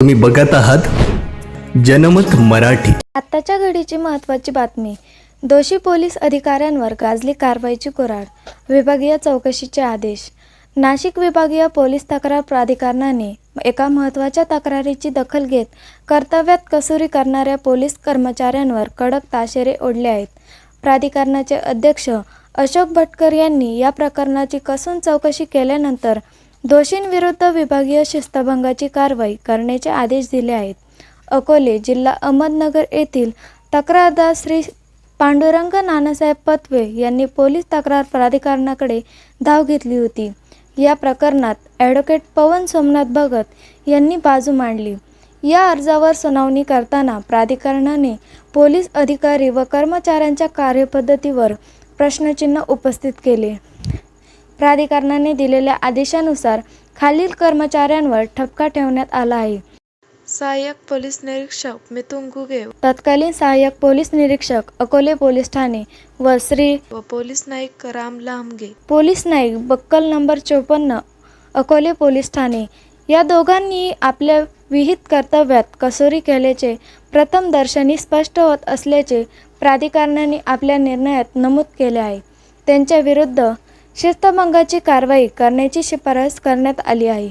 तुम्ही बघत आहात जनमत मराठी। आत्ताच्या घडीची महत्त्वाची बातमी। दोषी पोलीस अधिकाऱ्यांवर गाजली कारवाईची कुऱ्हाड। विभागीय चौकशीचे आदेश। नाशिक विभागीय पोलीस तक्रार प्राधिकरणाने एका महत्त्वाच्या तक्रारीची दखल घेत कर्तव्यात कसुरी करणाऱ्या पोलीस कर्मचाऱ्यांवर कडक ताशेरे ओढले आहेत। प्राधिकरणाचे अध्यक्ष अशोक भटकर यांनी या प्रकरणाची कसून चौकशी केल्यानंतर दोषींविरुद्ध विभागीय शिस्तभंगाची कारवाई करण्याचे आदेश दिले आहेत। अकोले जिल्हा अहमदनगर येथील तक्रारदार श्री पांडुरंग नानासाहेब पत्वे यांनी पोलीस तक्रार प्राधिकरणाकडे धाव घेतली होती। या प्रकरणात ॲडव्होकेट पवन सोमनाथ भगत यांनी बाजू मांडली। या अर्जावर सुनावणी करताना प्राधिकरणाने पोलीस अधिकारी व कर्मचाऱ्यांच्या कार्यपद्धतीवर प्रश्नचिन्ह उपस्थित केले। प्राधिकरणाने दिलेल्या आदेशानुसार खालील कर्मचाऱ्यांवर ठपका ठेवण्यात आला आहे। सहाय्यक पोलीस निरीक्षक मिथुन घुगे तत्कालीन सहाय्यक पोलीस निरीक्षक अकोले पोलीस ठाणे व श्री व पोलीस नाईक राम लामगे, पोलीस नाईक बक्कल नंबर 54 अकोले पोलीस ठाणे या दोघांनी आपल्या विहित कर्तव्यात कसुरी केल्याचे प्रथमदर्शनी स्पष्ट होत असल्याचे प्राधिकरणाने आपल्या निर्णयात नमूद केले आहे। त्यांच्या विरुद्ध शिस्तभंगाची कारवाई करण्याची शिफारस करण्यात आली आहे।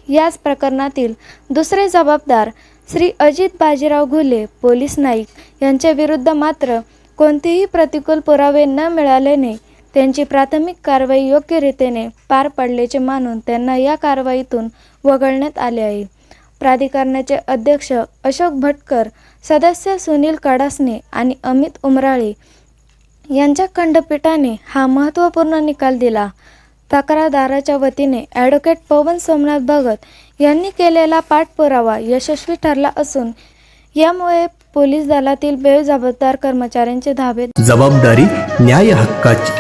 याच प्रकरणातील दुसरे जबाबदार श्री अजित बाजीराव घुले पोलीस नाईक यांच्या विरुद्ध मात्र कोणतेही प्रतिकूल पुरावे न मिळाल्याने त्यांची प्राथमिक कारवाई योग्य रीतीने पार पडल्याचे मानून त्यांना या कारवाईतून वगळण्यात आले आहे। प्राधिकरणाचे अध्यक्ष अशोक भटकर, सदस्य सुनील कडासने आणि अमित उमराळे यांच्या खंडपीठाने हा महत्त्वपूर्ण निकाल दिला। तक्रारदाराच्या वतीने ॲडव्होकेट पवन सोमनाथ भगत यांनी केलेला पाठपुरावा यशस्वी ठरला असून यामुळे पोलीस दलातील बेजबाबदार कर्मचाऱ्यांचे धाबे जबाबदारी न्याय हक्काची।